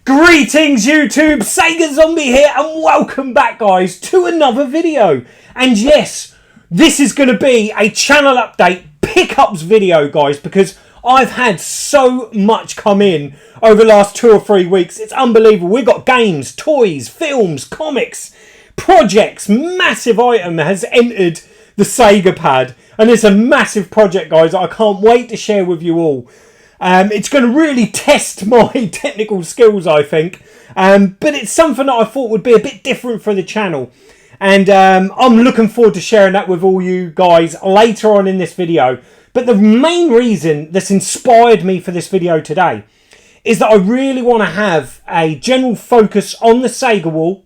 Greetings YouTube, Sega Zombie here and welcome back guys to another video. And yes, this is going to be a channel update pickups video guys, because I've had so much come in over the last 2 or 3 weeks. It's unbelievable. We've got games, toys, films, comics, projects. Massive item has entered the Sega pad and it's a massive project guys. I can't wait to share with you all. It's going to really test my technical skills, I think. But it's something that I thought would be a bit different for the channel. And I'm looking forward to sharing that with all you guys later on in this video. But the main reason that's inspired me for this video today is that I really want to have a general focus on the Sega Wall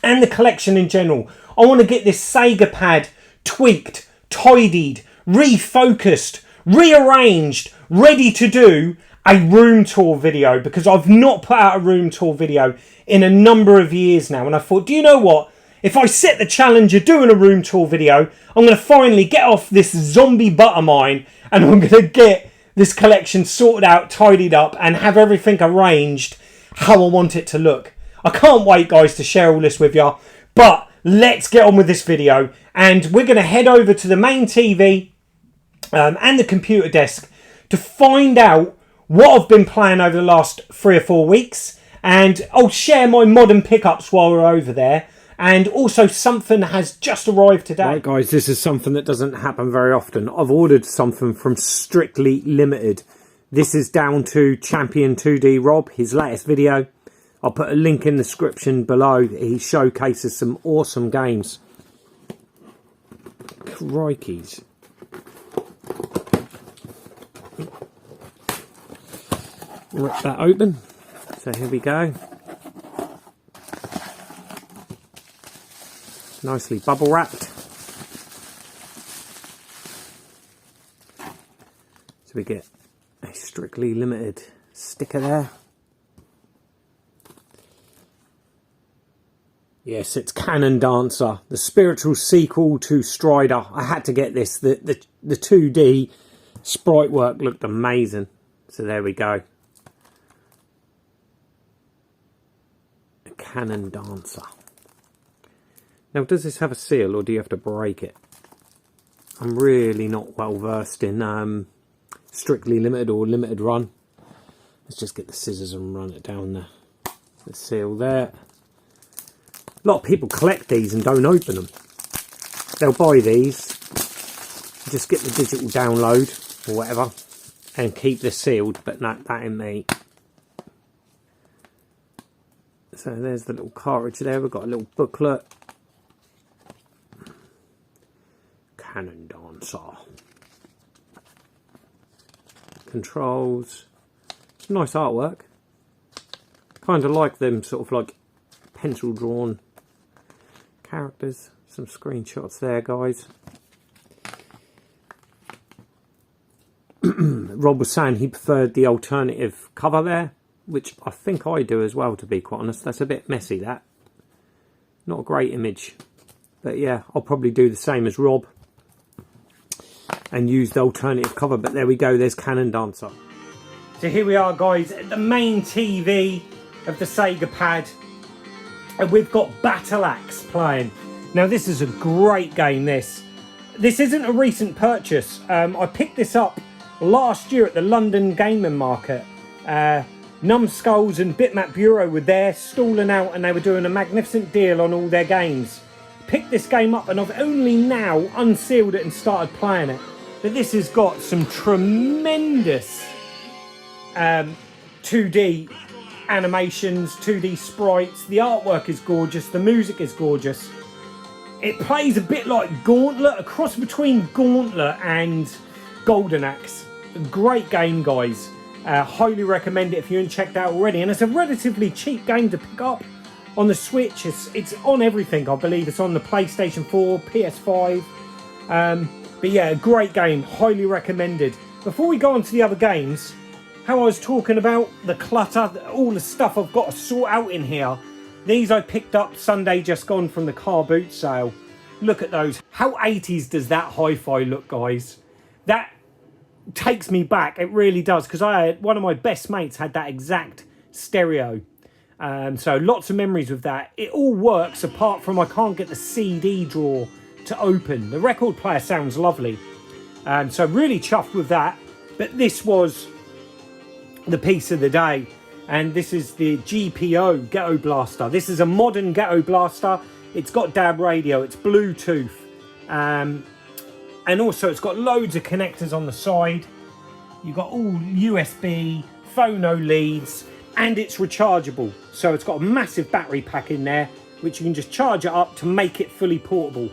and the collection in general. I want to get this Sega pad tweaked, tidied, refocused, rearranged, ready to do a room tour video, because I've not put out a room tour video in a number of years now. And I thought, do you know what? If I set the challenge of doing a room tour video, I'm going to finally get off this zombie butt of mine and I'm going to get this collection sorted out, tidied up and have everything arranged how I want it to look. I can't wait guys to share all this with you, but let's get on with this video and we're going to head over to the main TV and the computer desk to find out what I've been playing over the last 3 or 4 weeks, and I'll share my modern pickups while we're over there, and also something has just arrived today. Right guys, this is something that doesn't happen very often. I've ordered something from Strictly Limited. This is down to Champion 2D Rob, his latest video. I'll put a link in the description below. He showcases some awesome games. Crikeys. Rip that open. So here we go. Nicely bubble wrapped. So we get a Strictly Limited sticker there. Yes, it's Cannon Dancer, the spiritual sequel to Strider. I had to get this. The 2D sprite work looked amazing. So there we go. Cannon Dancer. Now, does this have a seal or do you have to break it? I'm really not well versed in Strictly Limited or Limited Run. Let's just get the scissors and run it down the seal there. A lot of people collect these and don't open them. They'll buy these, just get the digital download or whatever and keep this sealed, but no, that ain't me. So there's the little cartridge there. We've got a little booklet. Cannon Dancer. Controls. Nice artwork. Kind of like them sort of like pencil drawn characters. Some screenshots there guys. Rob was saying he preferred the alternative cover there, which I think I do as well, to be quite honest. That's a bit messy, that. Not a great image. But yeah, I'll probably do the same as Rob and use the alternative cover. But there we go, there's Cannon Dancer. So here we are guys at the main TV of the Sega pad. And we've got Battle Axe playing. Now this is a great game, this. This isn't a recent purchase. I picked this up last year at the London Gaming Market. Numbskulls and Bitmap Bureau were there stalling out and they were doing a magnificent deal on all their games. Picked this game up and I've only now unsealed it and started playing it. But this has got some tremendous 2D animations, 2D sprites. The artwork is gorgeous, the music is gorgeous. It plays a bit like Gauntlet, a cross between Gauntlet and Golden Axe. Great game guys. Highly recommend it if you haven't checked out already, and it's a relatively cheap game to pick up on the Switch. It's on everything, I believe. It's on the PlayStation 4, PS5. But yeah, a great game, highly recommended. Before we go on to the other games, how I was talking about the clutter, all the stuff I've got to sort out in here. These I picked up Sunday just gone from the car boot sale. Look at those. How 80s does that hi-fi look, guys? That takes me back, it really does, because one of my best mates had that exact stereo. So lots of memories with that. It all works apart from I can't get the CD drawer to open. The record player sounds lovely. So really chuffed with that. But this was the piece of the day. And this is the GPO Ghetto Blaster. This is a modern Ghetto Blaster. It's got DAB radio. It's Bluetooth. And also it's got loads of connectors on the side. You've got all USB, phono leads, and it's rechargeable. So it's got a massive battery pack in there, which you can just charge it up to make it fully portable.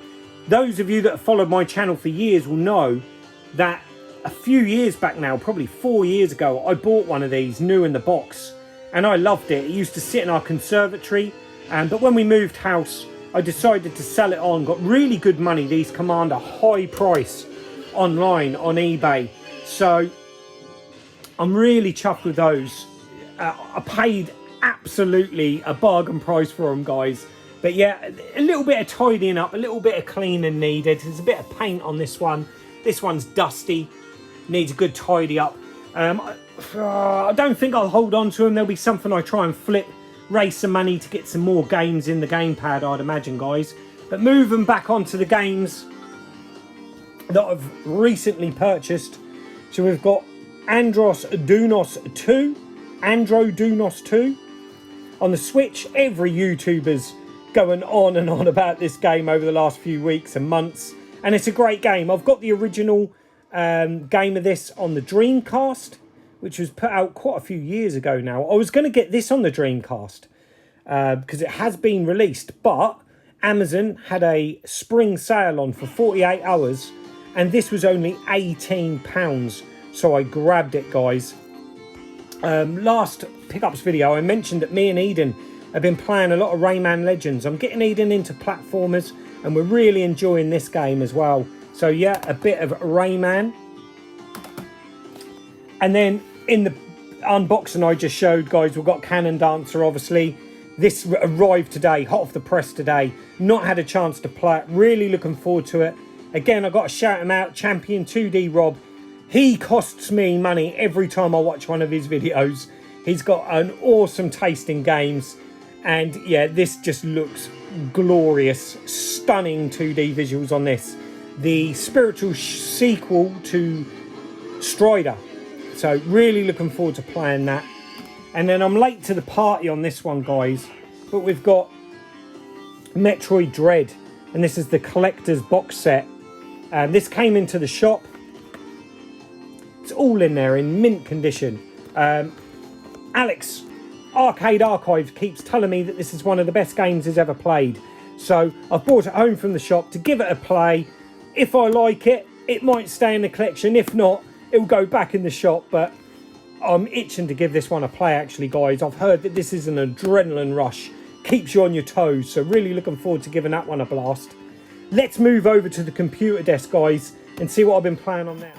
Those of you that have followed my channel for years will know that a few years back now, probably 4 years ago, I bought one of these new in the box and I loved it. It used to sit in our conservatory, but when we moved house, I decided to sell it on. Got really good money. These command a high price online on eBay. So I'm really chuffed with those. I paid absolutely a bargain price for them, guys. But yeah, a little bit of tidying up, a little bit of cleaning needed. There's a bit of paint on this one. This one's dusty, needs a good tidy up. I don't think I'll hold on to them. There'll be something I try and flip, raise some money to get some more games in the gamepad, I'd imagine, guys. But moving back onto the games that I've recently purchased. So we've got Andro Dunos 2 on the Switch. Every YouTuber's going on and on about this game over the last few weeks and months, and it's a great game. I've got the original game of this on the Dreamcast, which was put out quite a few years ago now. I was going to get this on the Dreamcast because it has been released, but Amazon had a spring sale on for 48 hours and this was only £18, so I grabbed it, guys. Last pickups video I mentioned that me and Eden have been playing a lot of Rayman Legends. I'm getting Eden into platformers and we're really enjoying this game as well. So yeah, a bit of Rayman. And then in the unboxing I just showed, guys, we've got Cannon Dancer, obviously. This arrived today, hot off the press today. Not had a chance to play it. Really looking forward to it. Again, I've got to shout him out, Champion 2D Rob. He costs me money every time I watch one of his videos. He's got an awesome taste in games. And yeah, this just looks glorious. Stunning 2D visuals on this. The spiritual sequel to Strider. So really looking forward to playing that. And then I'm late to the party on this one, guys. But we've got Metroid Dread. And this is the collector's box set. This came into the shop. It's all in there in mint condition. Alex, Arcade Archive, keeps telling me that this is one of the best games he's ever played. So I've brought it home from the shop to give it a play. If I like it, it might stay in the collection. If not, it will go back in the shop. But I'm itching to give this one a play, actually, guys. I've heard that this is an adrenaline rush. Keeps you on your toes. So really looking forward to giving that one a blast. Let's move over to the computer desk, guys, and see what I've been playing on there.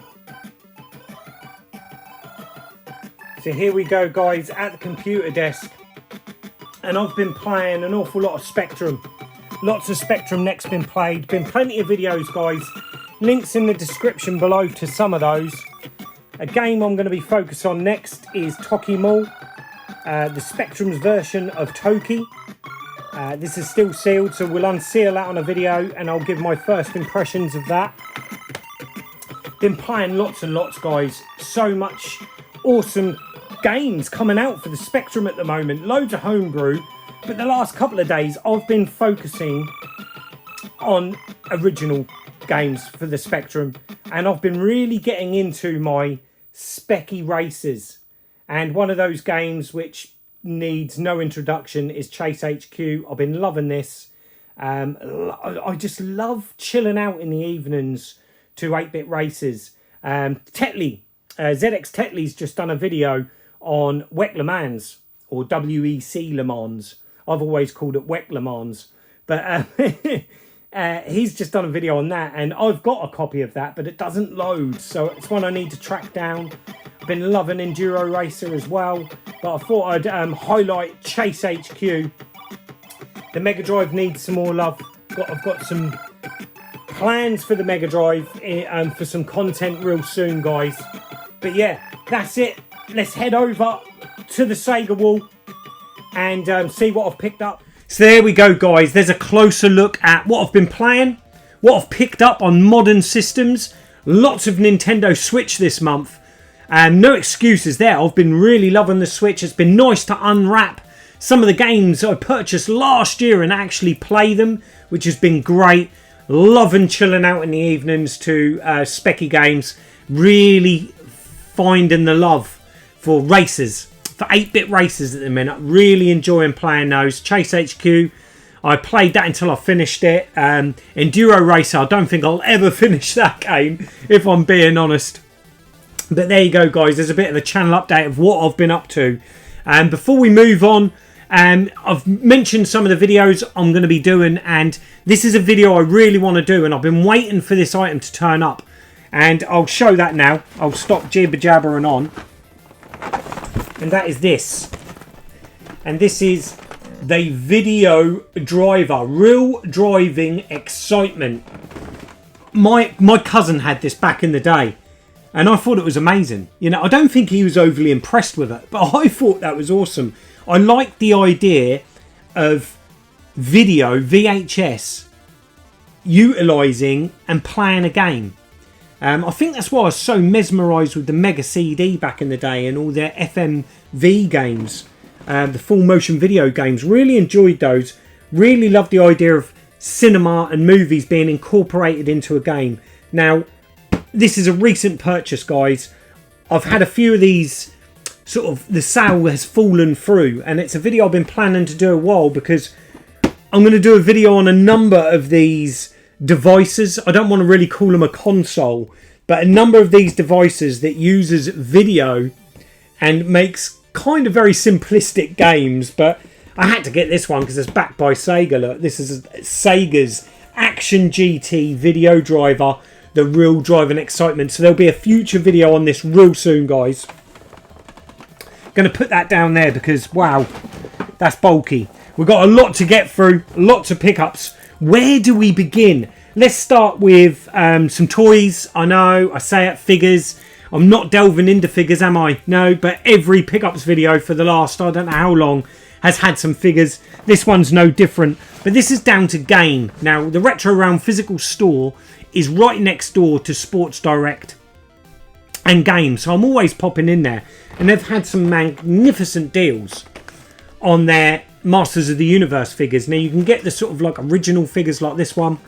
So here we go, guys, at the computer desk. And I've been playing an awful lot of Spectrum. Lots of Spectrum next been played. Been plenty of videos, guys. Links in the description below to some of those. A game I'm going to be focused on next is Tokimo, the Spectrum's version of Toki. This is still sealed, so we'll unseal that on a video and I'll give my first impressions of that. Been playing lots and lots, guys. So much awesome games coming out for the Spectrum at the moment. Loads of homebrew. But the last couple of days, I've been focusing on original games for the Spectrum. And I've been really getting into my specky races. And one of those games which needs no introduction is Chase HQ. I've been loving this. I just love chilling out in the evenings to 8-bit races. Tetley, ZX Tetley's just done a video on WEC Le Mans, or WEC Le Mans. I've always called it WEC Le Mans. But he's just done a video on that, and I've got a copy of that, but it doesn't load. So it's one I need to track down. I've been loving Enduro Racer as well, but I thought I'd highlight Chase HQ. The Mega Drive needs some more love. I've got some plans for the Mega Drive and for some content real soon, guys. But yeah, that's it. Let's head over to the Sega Wall and see what I've picked up. So there we go, guys. There's a closer look at what I've been playing, what I've picked up on modern systems. Lots of Nintendo Switch this month. And no excuses there. I've been really loving the Switch. It's been nice to unwrap some of the games I purchased last year and actually play them, which has been great. Loving chilling out in the evenings to specky games. Really finding the love for races, for 8-bit races at the minute. Really enjoying playing those. Chase HQ, I played that until I finished it. Enduro Racer, I don't think I'll ever finish that game, if I'm being honest. But there you go, guys. There's a bit of a channel update of what I've been up to. And before we move on, I've mentioned some of the videos I'm going to be doing, and this is a video I really want to do, and I've been waiting for this item to turn up, and I'll show that now. I'll stop jibber jabbering on, and that is this, and this is the video driver, real driving excitement. My cousin had this back in the day, and I thought it was amazing. You know, I don't think he was overly impressed with it, but I thought that was awesome. I like the idea of video, VHS, utilising and playing a game. I think that's why I was so mesmerised with the Mega CD back in the day and all their FMV games, the full motion video games. Really enjoyed those. Really loved the idea of cinema and movies being incorporated into a game. Now, this is a recent purchase, guys. I've had a few of these. Sort of the sale has fallen through, and it's a video I've been planning to do a while, because I'm going to do a video on a number of these devices. I don't want to really call them a console, but a number of these devices that uses video and makes kind of very simplistic games. But I had to get this one because it's backed by Sega. Look, this is Sega's Action GT video driver, the real driving excitement. So there'll be a future video on this real soon, guys. Going to put that down there because, wow, that's bulky. We've got a lot to get through, lots of pickups. Where do we begin? Let's start with some toys. I know, I say it, figures. I'm not delving into figures, am I? No, but every pickups video for the last, I don't know how long, has had some figures. This one's no different. But this is down to game. Now, the Retro Realm physical store is right next door to Sports Direct and games, so I'm always popping in there, and they've had some magnificent deals on their Masters of the Universe figures. Now you can get the sort of like original figures like this one,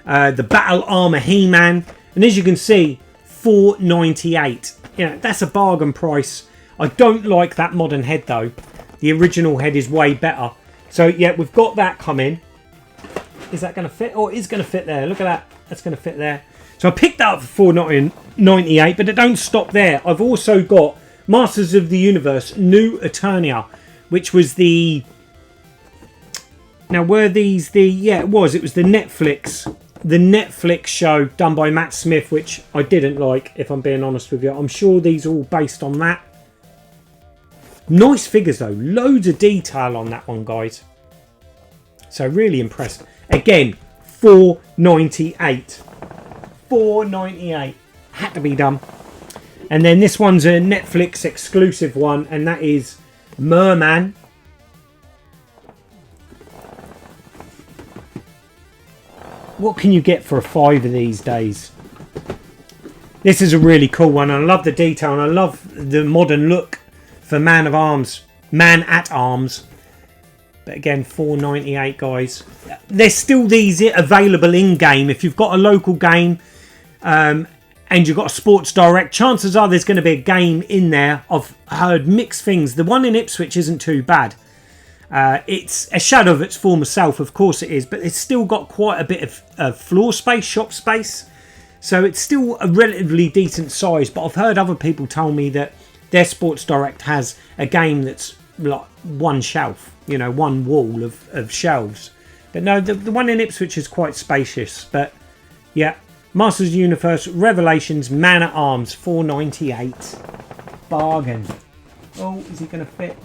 the Battle Armor He-Man, and as you can see, $4.98. You know, that's a bargain price. I don't like that modern head though. The original head is way better. So yeah, we've got that coming. Is that going to fit? Oh, it is going to fit there. Look at that. That's going to fit there. So I picked that up for $4.98, but it don't stop there. I've also got Masters of the Universe New Eternia, which was the... Now, were these the... Yeah, it was. It was the Netflix show done by Matt Smith, which I didn't like, if I'm being honest with you. I'm sure these are all based on that. Nice figures, though. Loads of detail on that one, guys. So, really impressed. Again, $4.98. $4.98. Had to be done. And then this one's a Netflix exclusive one, and that is Merman. What can you get for a $5 these days? This is a really cool one. I love the detail, and I love the modern look for Man at Arms. But again, $4.98, guys. There's still these available in-game. If you've got a local game and you've got a Sports Direct, chances are there's going to be a game in there. I've heard mixed things. The one in Ipswich isn't too bad. It's a shadow of its former self, of course it is, but it's still got quite a bit of floor space, shop space. So it's still a relatively decent size, but I've heard other people tell me that their Sports Direct has a game that's like one shelf, you know, one wall of shelves. But no, the one in Ipswich is quite spacious. But yeah, Masters of the Universe Revelations Man at Arms, $4.98. Bargain. Oh, is he going to fit?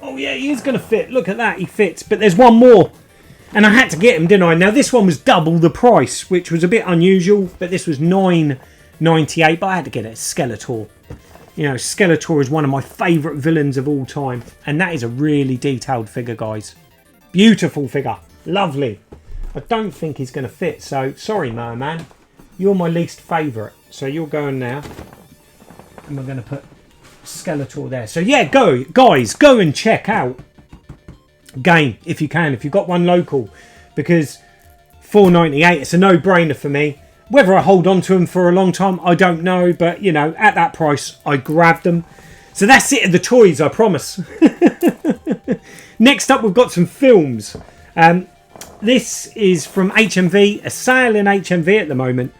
Oh yeah, he is going to fit. Look at that, he fits. But there's one more. And I had to get him, didn't I? Now this one was double the price, which was a bit unusual. But this was $9.98. But I had to get it. Skeletor. You know, Skeletor is one of my favourite villains of all time. And that is a really detailed figure, guys. Beautiful figure. Lovely. I don't think he's going to fit. So, sorry, Merman. You're my least favourite. So, you're going now. And we're going to put Skeletor there. So, yeah, go. Guys, go and check out game if you can. If you've got one local. Because $4.98, it's a no-brainer for me. Whether I hold on to them for a long time, I don't know. But, you know, at that price, I grabbed them. So that's it of the toys, I promise. Next up, we've got some films. This is from HMV, a sale in HMV at the moment.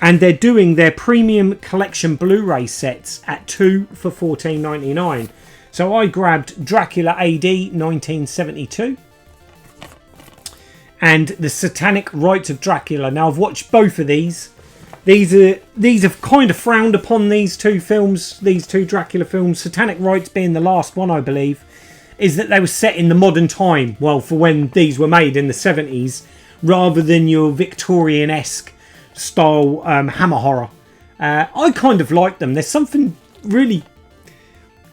And they're doing their premium collection Blu-ray sets at 2 for $14.99. So I grabbed Dracula AD 1972. And the Satanic Rites of Dracula. Now, I've watched both of these. These are kind of frowned upon, these two films, these two Dracula films. Satanic Rites being the last one, I believe, is that they were set in the modern time. Well, for when these were made in the 70s, rather than your Victorian-esque style hammer horror. I kind of like them. There's something really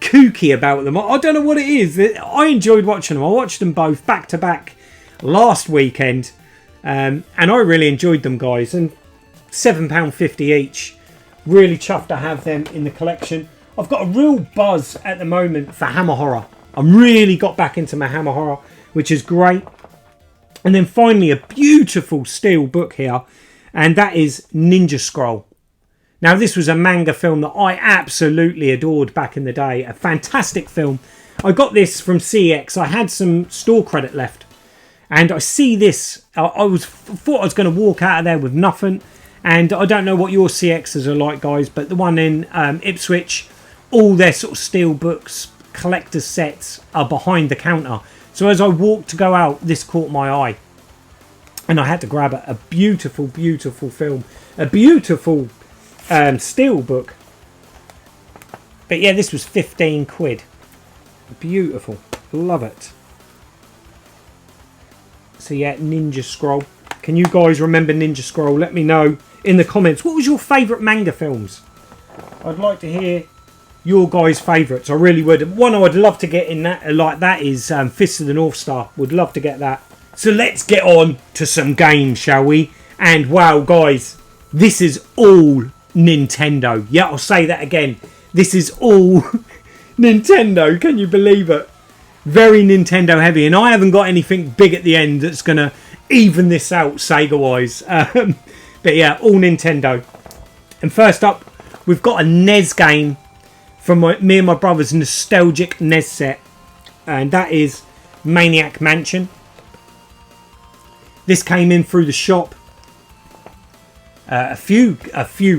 kooky about them. I don't know what it is. I enjoyed watching them. I watched them both back to back last weekend, and I really enjoyed them, guys. And £7.50 each. Really chuffed to have them in the collection. I've got a real buzz at the moment for hammer horror. I'm really got back into my hammer horror, which is great. And then finally a beautiful steel book here, and that is Ninja Scroll. Now, this was a manga film that I absolutely adored back in the day. A fantastic film. I got this from CX. I had some store credit left. And I see this, I thought I was going to walk out of there with nothing. And I don't know what your CXs are like, guys, but the one in Ipswich, all their sort of steel books, collector's sets are behind the counter. So as I walked to go out, this caught my eye. And I had to grab it. A beautiful, beautiful film. A beautiful steel book. But yeah, this was 15 quid. Beautiful. Love it. So yeah, Ninja Scroll. Can you guys remember Ninja Scroll? Let me know in the comments. What was your favourite manga films? I'd like to hear your guys' favourites. I really would. One I would love to get in that like that is Fist of the North Star. Would love to get that. So let's get on to some games, shall we? And wow, guys, this is all Nintendo. Yeah, I'll say that again. This is all Nintendo. Can you believe it? Very Nintendo heavy, and I haven't got anything big at the end that's going to even this out Sega wise. But yeah, all Nintendo. And first up, we've got a NES game from me and my brother's nostalgic NES set, and that is Maniac Mansion. This came in through the shop. A few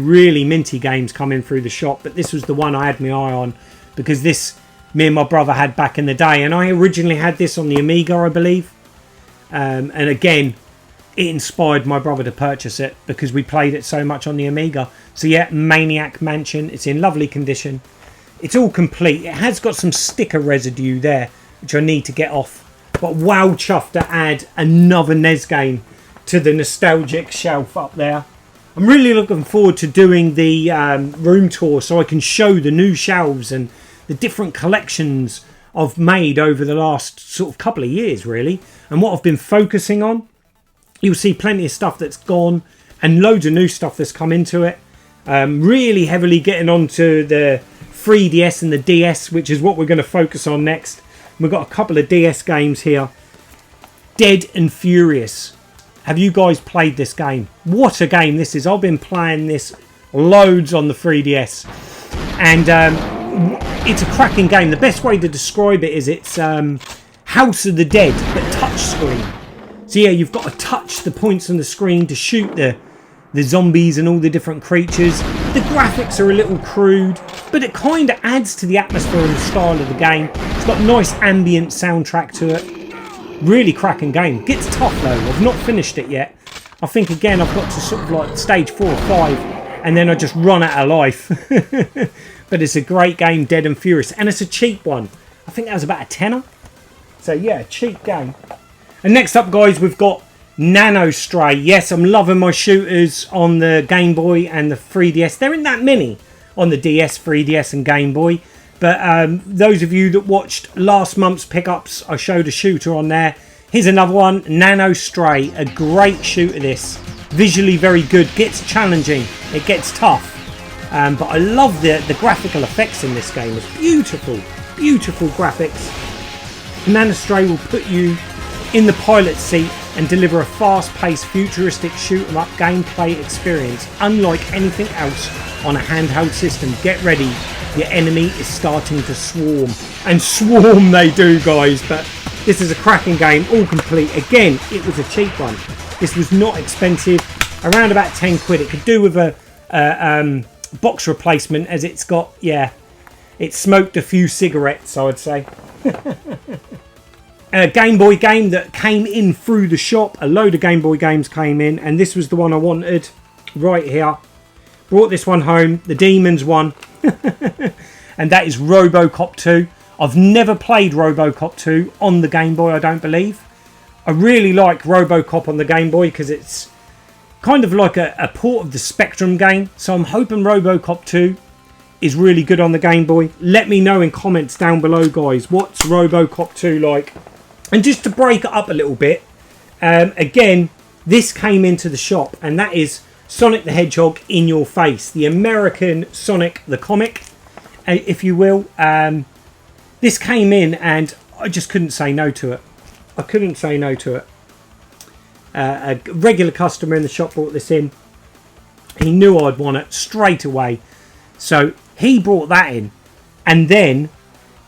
really minty games come in through the shop, but this was the one I had my eye on because this me and my brother had back in the day, and I originally had this on the Amiga, I believe. And again, it inspired my brother to purchase it because we played it so much on the Amiga. So yeah, Maniac Mansion. It's in lovely condition. It's all complete. It has got some sticker residue there, which I need to get off. But wow, chuffed to add another NES game to the nostalgic shelf up there. I'm really looking forward to doing the room tour so I can show the new shelves and the different collections I've made over the last sort of couple of years, really. And what I've been focusing on. You'll see plenty of stuff that's gone and loads of new stuff that's come into it. Really heavily getting onto the 3DS and the DS, which is what we're going to focus on next. We've got a couple of DS games here. Dead and Furious. Have you guys played this game? What a game this is. I've been playing this loads on the 3DS. And it's a cracking game. The best way to describe it is it's House of the Dead, but touchscreen. So yeah, you've got to touch the points on the screen to shoot the zombies and all the different creatures. The graphics are a little crude, but it kind of adds to the atmosphere and the style of the game. It's got a nice ambient soundtrack to it. Really cracking game. Gets tough though. I've not finished it yet. I think again I've got to sort of like stage 4 or 5 and then I just run out of life. But it's a great game, Dead and Furious, and it's a cheap one. I think that was about a tenner. So yeah, cheap game. And next up, guys, we've got Nano Stray. Yes, I'm loving my shooters on the Game Boy and the 3DS. There aren't that many. on the DS, 3DS and Game Boy. But those of you that watched last month's pickups, I showed a shooter on there. Here's another one, Nano Stray, a great shooter this. Visually very good, gets challenging, it gets tough. But I love the graphical effects in this game. It's beautiful, beautiful graphics. Nano Stray will put you in the pilot seat and deliver a fast-paced, futuristic shoot-'em-up gameplay experience unlike anything else on a handheld system. Get ready, your enemy is starting to swarm. And swarm they do, guys, but this is a cracking game, all complete. Again, it was a cheap one. This was not expensive, around about 10 quid. It could do with a box replacement, as it's got, yeah, it smoked a few cigarettes, I would say. A Game Boy game that came in through the shop. A load of Game Boy games came in, and this was the one I wanted right here. Brought this one home, the Demons one. And that is RoboCop 2. I've never played RoboCop 2 on the Game Boy, I don't believe. I really like RoboCop on the Game Boy because it's kind of like a port of the Spectrum game. So I'm hoping RoboCop 2 is really good on the Game Boy. Let me know in comments down below, guys. What's RoboCop 2 like? And just to break it up a little bit, again, this came into the shop, and that is Sonic the Hedgehog in Your Face. The American Sonic the comic, if you will. This came in, and I just couldn't say no to it. I couldn't say no to it. A regular customer in the shop brought this in. He knew I'd want it straight away. So he brought that in. And then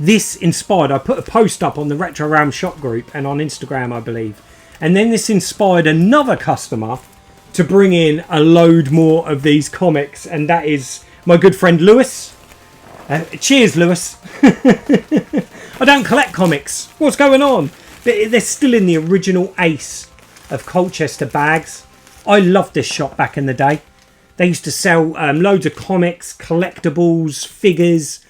this inspired, I put a post up on the Retro Realm shop group and on Instagram, I believe. And then this inspired another customer to bring in a load more of these comics. And that is my good friend Lewis. Cheers, Lewis. I don't collect comics. What's going on? They're still in the original Ace of Colchester bags. I loved this shop back in the day. They used to sell loads of comics, collectibles, figures,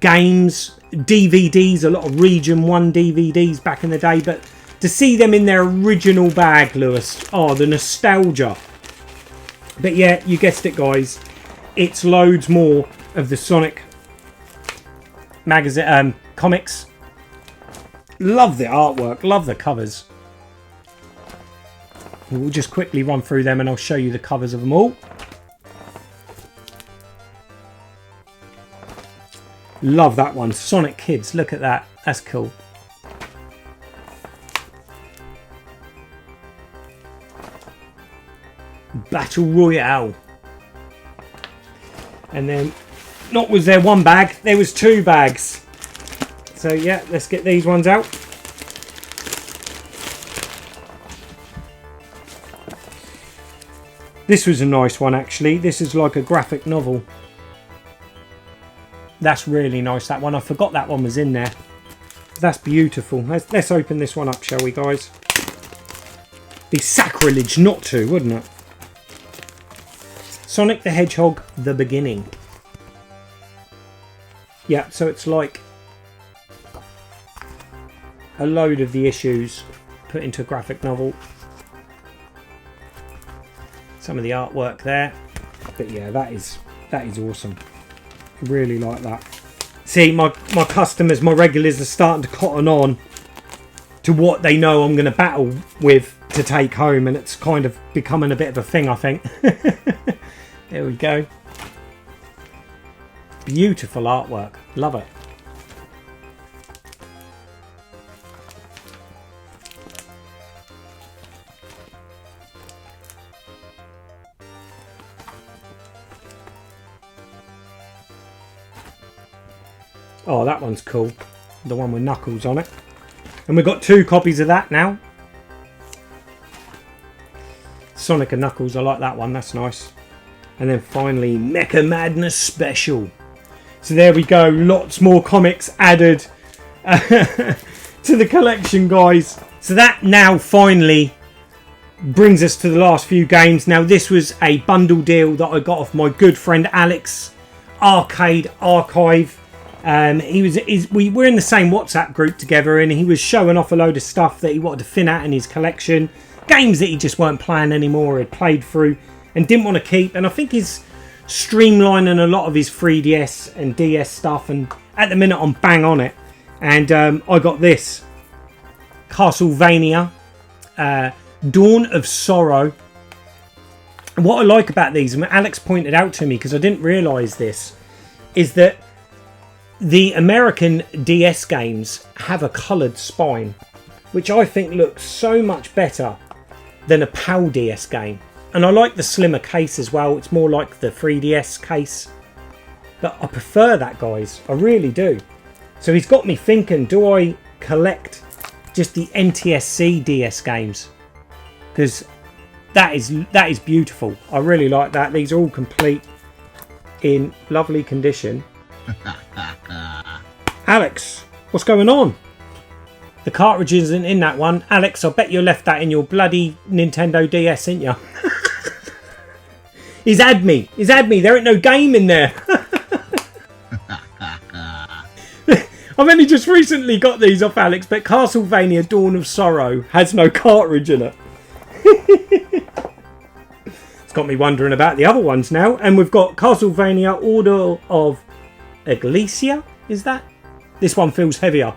games, DVDs, a lot of Region 1 DVDs back in the day. But to see them in their original bag, Lewis, oh, the nostalgia. But yeah, you guessed it, guys. It's loads more of the Sonic magazine comics. Love the artwork, love the covers. We'll just quickly run through them and I'll show you the covers of them all. Love that one. Sonic Kids, look at that. That's cool. Battle Royale. And then, not was there one bag, there was two bags. So yeah, let's get these ones out. This was a nice one, actually. This is like a graphic novel. That's really nice, that one. I forgot that one was in there. That's beautiful. Let's open this one up, shall we, guys? Be sacrilege not to, wouldn't it? Sonic the Hedgehog, The Beginning. Yeah, so it's like a load of the issues put into a graphic novel. Some of the artwork there. But yeah, that is awesome. Really like that. See, my customers, my regulars are starting to cotton on to what they know I'm going to battle with to take home, and it's kind of becoming a bit of a thing, I think. There we go. Beautiful artwork. Love it. Oh, that one's cool. The one with Knuckles on it. And we've got 2 copies of that now. Sonic and Knuckles, I like that one. That's nice. And then finally, Mecha Madness Special. So there we go. Lots more comics added to the collection, guys. So that now finally brings us to the last few games. Now, this was a bundle deal that I got off my good friend Alex, Arcade Archive. We were in the same WhatsApp group together, and he was showing off a load of stuff that he wanted to thin out in his collection, games that he just weren't playing anymore, had played through and didn't want to keep. And I think his streamlining a lot of his 3DS and DS stuff, and at the minute I'm bang on it. And I got this Castlevania Dawn of Sorrow. And what I like about these, and Alex pointed out to me because I didn't realise this, is that the American DS games have a coloured spine, which I think looks so much better than a PAL DS game. And I like the slimmer case as well. It's more like the 3DS case. But I prefer that, guys. I really do. So he's got me thinking, do I collect just the NTSC DS games? Because that is beautiful. I really like that. These are all complete in lovely condition. Alex, what's going on? The cartridge isn't in that one. Alex, I bet you left that in your bloody Nintendo DS, didn't you? He's had me. There ain't no game in there. I've only just recently got these off Alex, but Castlevania Dawn of Sorrow has no cartridge in it. It's got me wondering about the other ones now. And we've got Castlevania Order of Iglesia. Is that? This one feels heavier.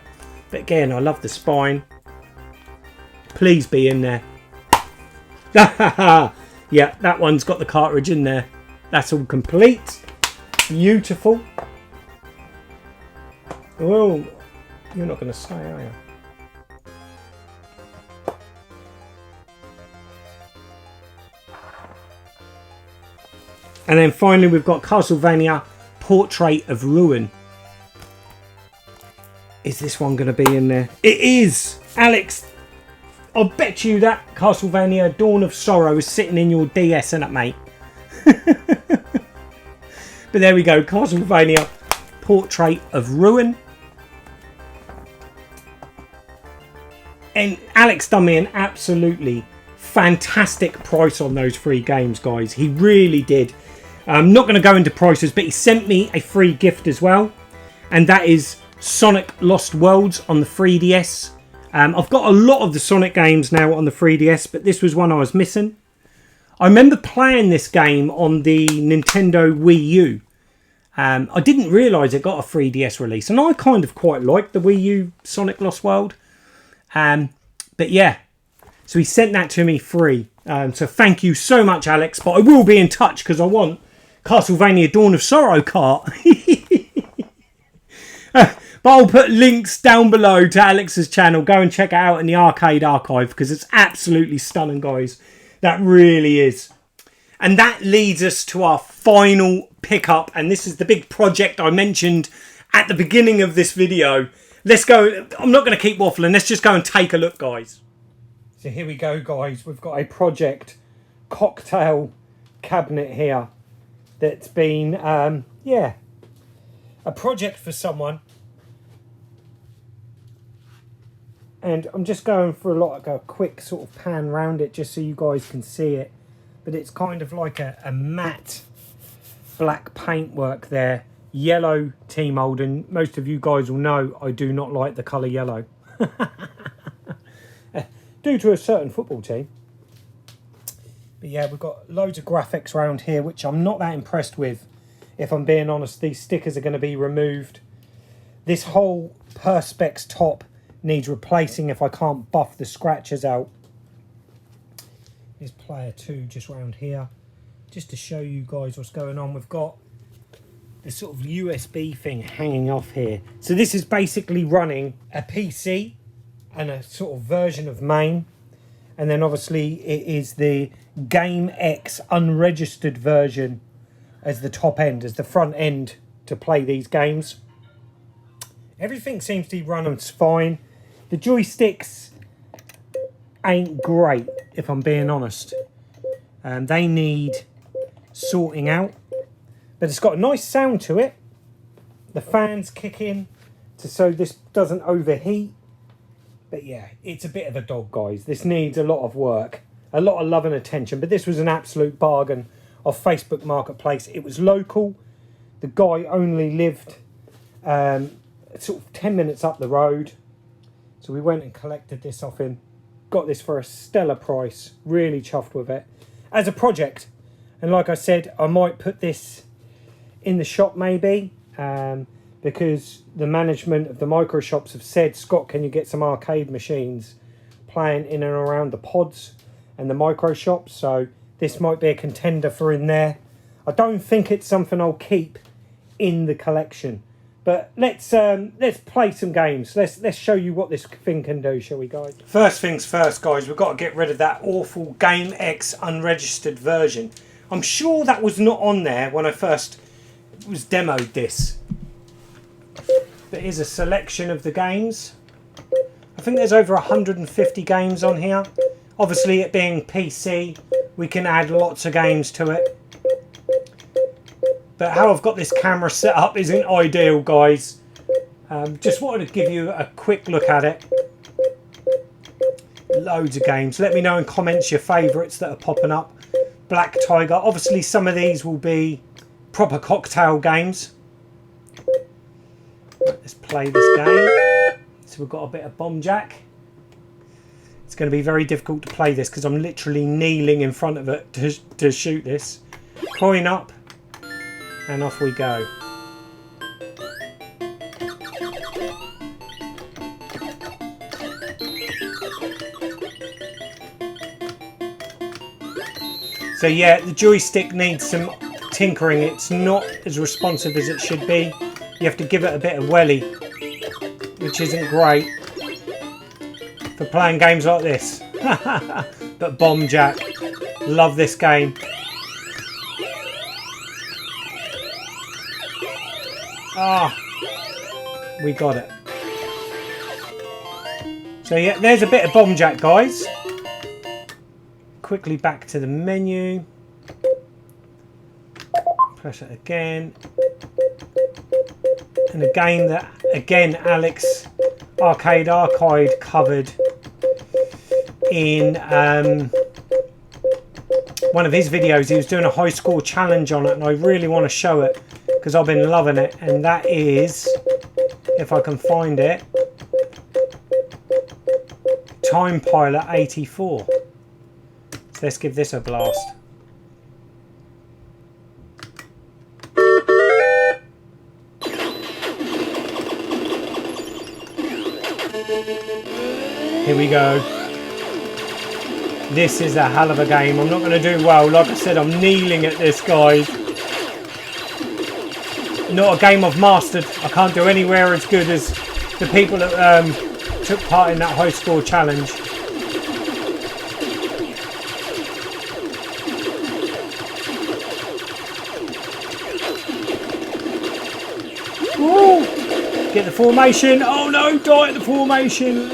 But again, I love the spine. Please be in there. Yeah, that one's got the cartridge in there. That's all complete. Beautiful. Oh, you're not going to say, are you? And then finally we've got Castlevania Portrait of Ruin. Is this one going to be in there? It is! Alex, I'll bet you that Castlevania Dawn of Sorrow is sitting in your DS, isn't it, mate? But there we go, Castlevania Portrait of Ruin. And Alex done me an absolutely fantastic price on those 3 games, guys. He really did. I'm not going to go into prices, but he sent me a free gift as well. And that is Sonic Lost Worlds on the 3DS. I've got a lot of the Sonic games now on the 3DS, but this was one I was missing. I remember playing this game on the Nintendo Wii U. I didn't realise it got a 3DS release, and I kind of quite liked the Wii U Sonic Lost World. But yeah, so he sent that to me free. So thank you so much, Alex. But I will be in touch because I want Castlevania Dawn of Sorrow cart. But I'll put links down below to Alex's channel. Go and check it out in the arcade archive because it's absolutely stunning, guys. That really is. And that leads us to our final pickup. And this is the big project I mentioned at the beginning of this video. Let's go. I'm not going to keep waffling. Let's just go and take a look, guys. So here we go, guys. We've got a project cocktail cabinet here that's been, yeah, a project for someone. And I'm just going for a quick sort of pan round it just so you guys can see it. But it's kind of like a matte black paintwork there. Yellow tea mould, and most of you guys will know I do not like the colour yellow. Due to a certain football team. But yeah, we've got loads of graphics around here, which I'm not that impressed with. If I'm being honest, these stickers are going to be removed. This whole Perspex top needs replacing if I can't buff the scratches out. Here's player 2 just round here. Just to show you guys what's going on. We've got this sort of USB thing hanging off here. So this is basically running a PC and a sort of version of MAME. And then obviously it is the Game X unregistered version as the top end, as the front end to play these games. Everything seems to be running fine. The joysticks ain't great, if I'm being honest. They need sorting out. But it's got a nice sound to it. The fans kick in so this doesn't overheat. But yeah, it's a bit of a dog, guys. This needs a lot of work, a lot of love and attention. But this was an absolute bargain off Facebook Marketplace. It was local. The guy only lived sort of 10 minutes up the road. So we went and collected this off him. Got this for a stellar price. Really chuffed with it. As a project, And like I said, I might put this in the shop maybe, because the management of the micro shops have said, Scott, can you get some arcade machines playing in and around the pods and the micro shops? So this might be a contender for in there. I don't think it's something I'll keep in the collection, but let's play some games. Let's show you what this thing can do, shall we, guys? First things first, guys, we've got to get rid of that awful Game X unregistered version. I'm sure that was not on there when I first was demoed this. There is a selection of the games. I think there's over 150 games on here. Obviously, it being PC, we can add lots of games to it. But how I've got this camera set up isn't ideal, guys. Just wanted to give you a quick look at it. Loads of games. Let me know in comments your favourites that are popping up. Black Tiger. Obviously, some of these will be proper cocktail games. Let's play this game. So we've got a bit of Bomb Jack. It's going to be very difficult to play this because I'm literally kneeling in front of it to shoot this. Coin up. And off we go. So yeah, the joystick needs some tinkering. It's not as responsive as it should be. You have to give it a bit of welly, which isn't great for playing games like this. But Bomb Jack, love this game. Ah, we got it. So yeah, there's a bit of Bomb Jack, guys. Quickly back to the menu. Press it again. And a game that, again, Alex Arcade Archive covered in one of his videos. He was doing a high score challenge on it, and I really want to show it because I've been loving it. And that is, if I can find it, Time Pilot 84. So let's give this a blast. Here we go. This is a hell of a game. I'm not going to do well. Like I said, I'm kneeling at this, guys. Not a game I've mastered. I can't do anywhere as good as the people that took part in that high score challenge. Woo! Get the formation. Oh no, die at the formation.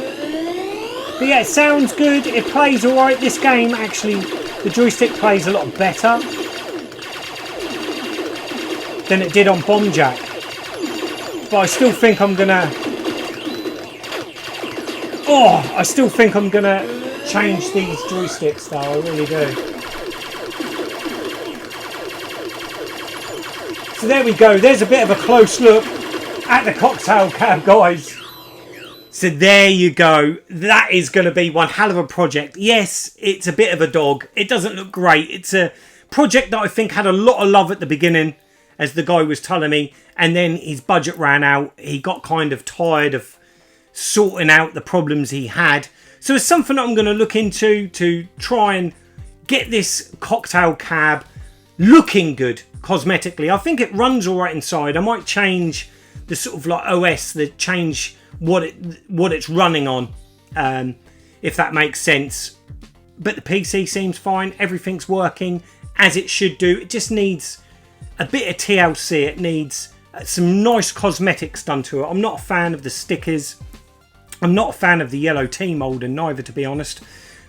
But yeah, it sounds good. It plays alright. This game, actually, the joystick plays a lot better than it did on Bomb Jack. But I still think I'm gonna... Oh, I still think I'm gonna change these joysticks though. I really do. So there we go. There's a bit of a close look at the cocktail cab, guys. So there you go. That is going to be one hell of a project. Yes, it's a bit of a dog. It doesn't look great. It's a project that I think had a lot of love at the beginning, as the guy was telling me, and then his budget ran out. He got kind of tired of sorting out the problems he had. So it's something I'm going to look into to try and get this cocktail cab looking good cosmetically. I think it runs all right inside. I might change the sort of like OS, change what it's running on, if that makes sense. But the PC seems fine. Everything's working as it should do. It just needs a bit of TLC. It needs some nice cosmetics done to it. I'm not a fan of the stickers. I'm not a fan of the yellow T-molding neither, to be honest.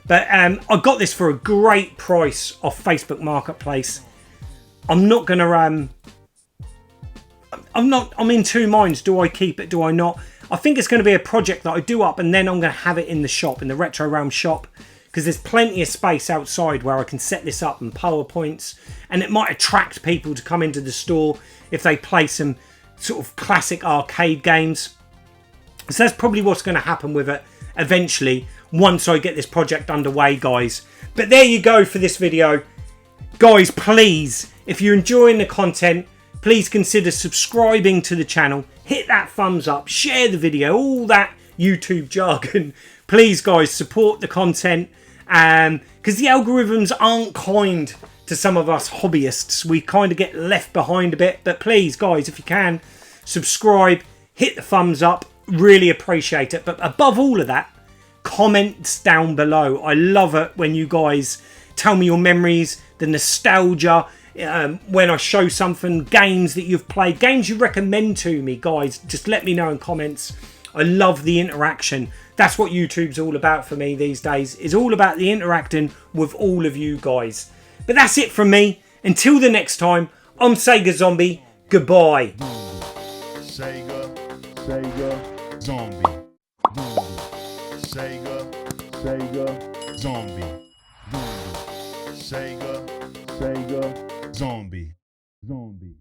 But I got this for a great price off Facebook Marketplace. I'm not going to... I'm in two minds. Do I keep it? Do I not? I think it's going to be a project that I do up, and then I'm going to have it in the shop, in the Retro Realm shop, because there's plenty of space outside where I can set this up and PowerPoints, and it might attract people to come into the store if they play some sort of classic arcade games. So that's probably what's going to happen with it eventually once I get this project underway, guys. But there you go for this video. Guys, please, if you're enjoying the content, please consider subscribing to the channel. Hit that thumbs up, share the video, all that YouTube jargon. Please, guys, support the content. Because the algorithms aren't kind to some of us hobbyists. We kind of get left behind a bit. But please, guys, if you can, subscribe, hit the thumbs up. Really appreciate it. But above all of that, comments down below. I love it when you guys tell me your memories, the nostalgia, when I show something, games that you've played, games you recommend to me, guys. Just let me know in comments. I love the interaction. That's what YouTube's all about for me these days. It's all about the interacting with all of you guys. But that's it from me. Until the next time, I'm Sega Zombie. Goodbye. Sega Zombie. Sega Zombie. Sega Zombie.